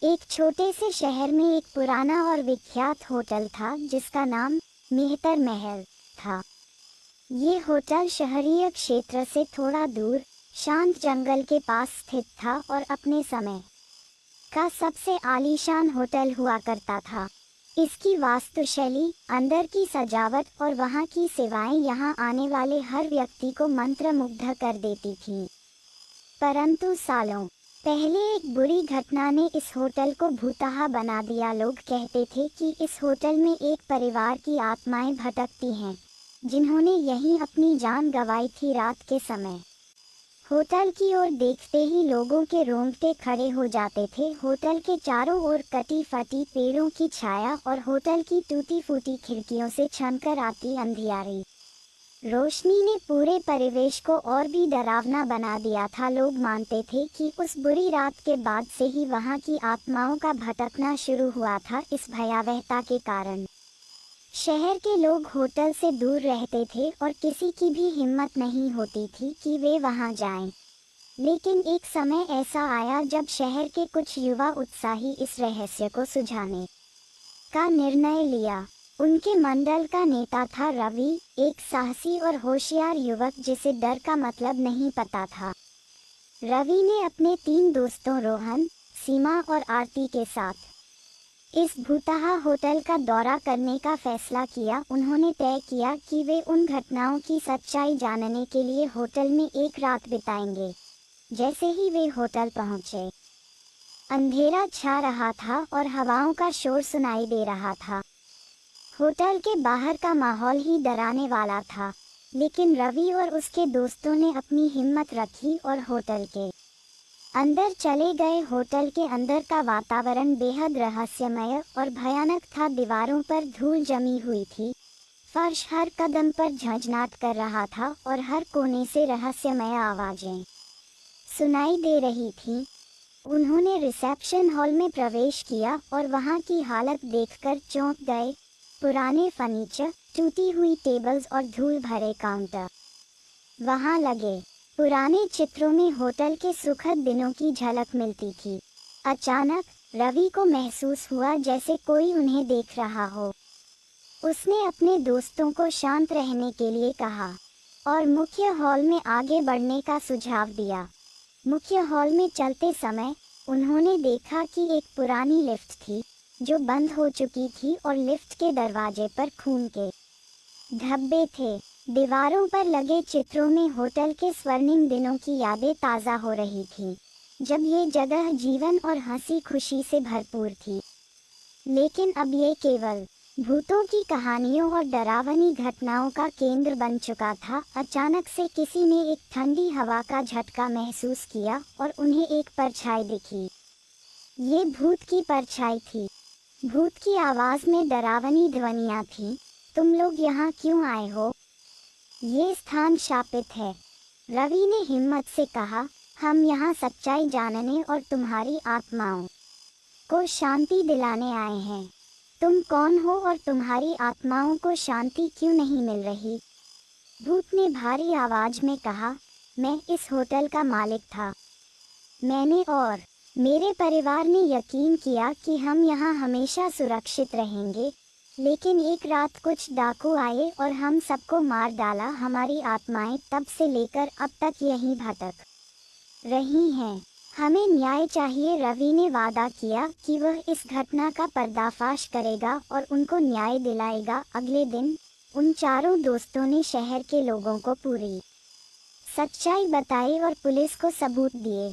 एक छोटे से शहर में एक पुराना और विख्यात होटल था जिसका नाम मेहतर महल था। ये होटल शहरीय क्षेत्र से थोड़ा दूर शांत जंगल के पास स्थित था और अपने समय का सबसे आलीशान होटल हुआ करता था। इसकी वास्तुशैली, अंदर की सजावट और वहाँ की सेवाएं यहाँ आने वाले हर व्यक्ति को मंत्रमुग्ध कर देती थीं। परंतु सालों पहले एक बुरी घटना ने इस होटल को भूतहा बना दिया। लोग कहते थे कि इस होटल में एक परिवार की आत्माएं भटकती हैं, जिन्होंने यहीं अपनी जान गंवाई थी। रात के समय होटल की ओर देखते ही लोगों के रोंगटे खड़े हो जाते थे। होटल के चारों ओर कटी फटी पेड़ों की छाया और होटल की टूटी फूटी खिड़कियों से छनकर आती अंधियारी रोशनी ने पूरे परिवेश को और भी डरावना बना दिया था। लोग मानते थे कि उस बुरी रात के बाद से ही वहां की आत्माओं का भटकना शुरू हुआ था। इस भयावहता के कारण शहर के लोग होटल से दूर रहते थे और किसी की भी हिम्मत नहीं होती थी कि वे वहां जाएं। लेकिन एक समय ऐसा आया जब शहर के कुछ युवा उत्साही इस रहस्य को सुलझाने का निर्णय लिया। उनके मंडल का नेता था रवि, एक साहसी और होशियार युवक जिसे डर का मतलब नहीं पता था। रवि ने अपने 3 दोस्तों रोहन, सीमा और आरती के साथ इस भूतहा होटल का दौरा करने का फैसला किया। उन्होंने तय किया कि वे उन घटनाओं की सच्चाई जानने के लिए होटल में एक रात बिताएंगे। जैसे ही वे होटल पहुंचे, अंधेरा छा रहा था और हवाओं का शोर सुनाई दे रहा था। होटल के बाहर का माहौल ही डराने वाला था, लेकिन रवि और उसके दोस्तों ने अपनी हिम्मत रखी और होटल के अंदर चले गए। होटल के अंदर का वातावरण बेहद रहस्यमय और भयानक था। दीवारों पर धूल जमी हुई थी, फर्श हर कदम पर झंझनाट कर रहा था और हर कोने से रहस्यमय आवाजें सुनाई दे रही थीं। उन्होंने रिसेप्शन हॉल में प्रवेश किया और वहां की हालत देखकर चौंक गए। पुराने फर्नीचर, टूटी हुई टेबल्स और धूल भरे काउंटर वहां लगे पुराने चित्रों में होटल के सुखद दिनों की झलक मिलती थी। अचानक रवि को महसूस हुआ जैसे कोई उन्हें देख रहा हो। उसने अपने दोस्तों को शांत रहने के लिए कहा और मुख्य हॉल में आगे बढ़ने का सुझाव दिया। मुख्य हॉल में चलते समय उन्होंने देखा कि एक पुरानी लिफ्ट थी जो बंद हो चुकी थी और लिफ्ट के दरवाजे पर खून के धब्बे थे। दीवारों पर लगे चित्रों में होटल के स्वर्णिम दिनों की यादें ताज़ा हो रही थीं, जब ये जगह जीवन और हंसी खुशी से भरपूर थी। लेकिन अब ये केवल भूतों की कहानियों और डरावनी घटनाओं का केंद्र बन चुका था। अचानक से किसी ने एक ठंडी हवा का झटका महसूस किया और उन्हें एक परछाई दिखी। ये भूत की परछाई थी। भूत की आवाज में डरावनी ध्वनियां थीं। तुम लोग यहाँ क्यों आए हो? ये स्थान शापित है, रवि ने हिम्मत से कहा। हम यहाँ सच्चाई जानने और तुम्हारी आत्माओं को शांति दिलाने आए हैं। तुम कौन हो और तुम्हारी आत्माओं को शांति क्यों नहीं मिल रही? भूत ने भारी आवाज में कहा, मैं इस होटल का मालिक था। मैंने और मेरे परिवार ने यकीन किया कि हम यहाँ हमेशा सुरक्षित रहेंगे, लेकिन एक रात कुछ डाकू आए और हम सबको मार डाला। हमारी आत्माएं तब से लेकर अब तक यहीं भटक रही हैं। हमें न्याय चाहिए। रवि ने वादा किया कि वह इस घटना का पर्दाफाश करेगा और उनको न्याय दिलाएगा। अगले दिन उन चारों दोस्तों ने शहर के लोगों को पूरी सच्चाई बताई और पुलिस को सबूत दिए।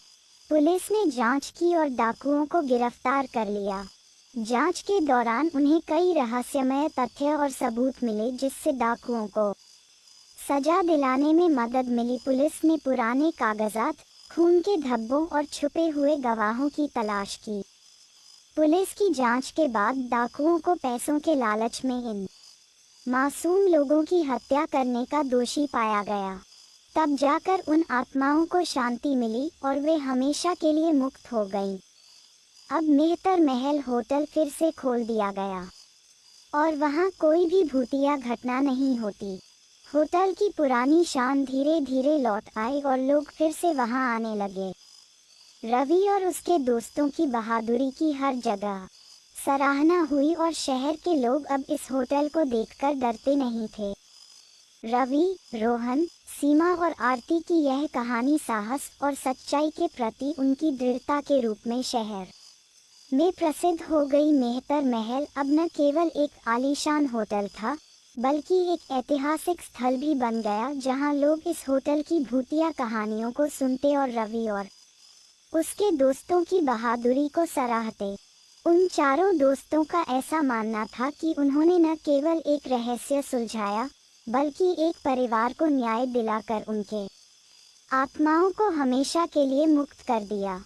पुलिस ने जांच की और डाकुओं को गिरफ्तार कर लिया। जांच के दौरान उन्हें कई रहस्यमय तथ्य और सबूत मिले जिससे डाकुओं को सजा दिलाने में मदद मिली। पुलिस ने पुराने कागजात, खून के धब्बों और छुपे हुए गवाहों की तलाश की। पुलिस की जांच के बाद डाकुओं को पैसों के लालच में इन मासूम लोगों की हत्या करने का दोषी पाया गया। तब जाकर उन आत्माओं को शांति मिली और वे हमेशा के लिए मुक्त हो गईं। अब मेहतर महल होटल फिर से खोल दिया गया और वहां कोई भी भूतिया घटना नहीं होती। होटल की पुरानी शान धीरे धीरे लौट आई और लोग फिर से वहां आने लगे। रवि और उसके दोस्तों की बहादुरी की हर जगह सराहना हुई और शहर के लोग अब इस होटल को देखकर डरते नहीं थे। रवि, रोहन, सीमा और आरती की यह कहानी साहस और सच्चाई के प्रति उनकी दृढ़ता के रूप में शहर में प्रसिद्ध हो गई। मेहतर महल अब न केवल एक आलीशान होटल था, बल्कि एक ऐतिहासिक स्थल भी बन गया जहां लोग इस होटल की भूतिया कहानियों को सुनते और रवि और उसके दोस्तों की बहादुरी को सराहते। उन चारों दोस्तों का ऐसा मानना था कि उन्होंने न केवल एक रहस्य सुलझाया, बल्कि एक परिवार को न्याय दिलाकर उनके आत्माओं को हमेशा के लिए मुक्त कर दिया।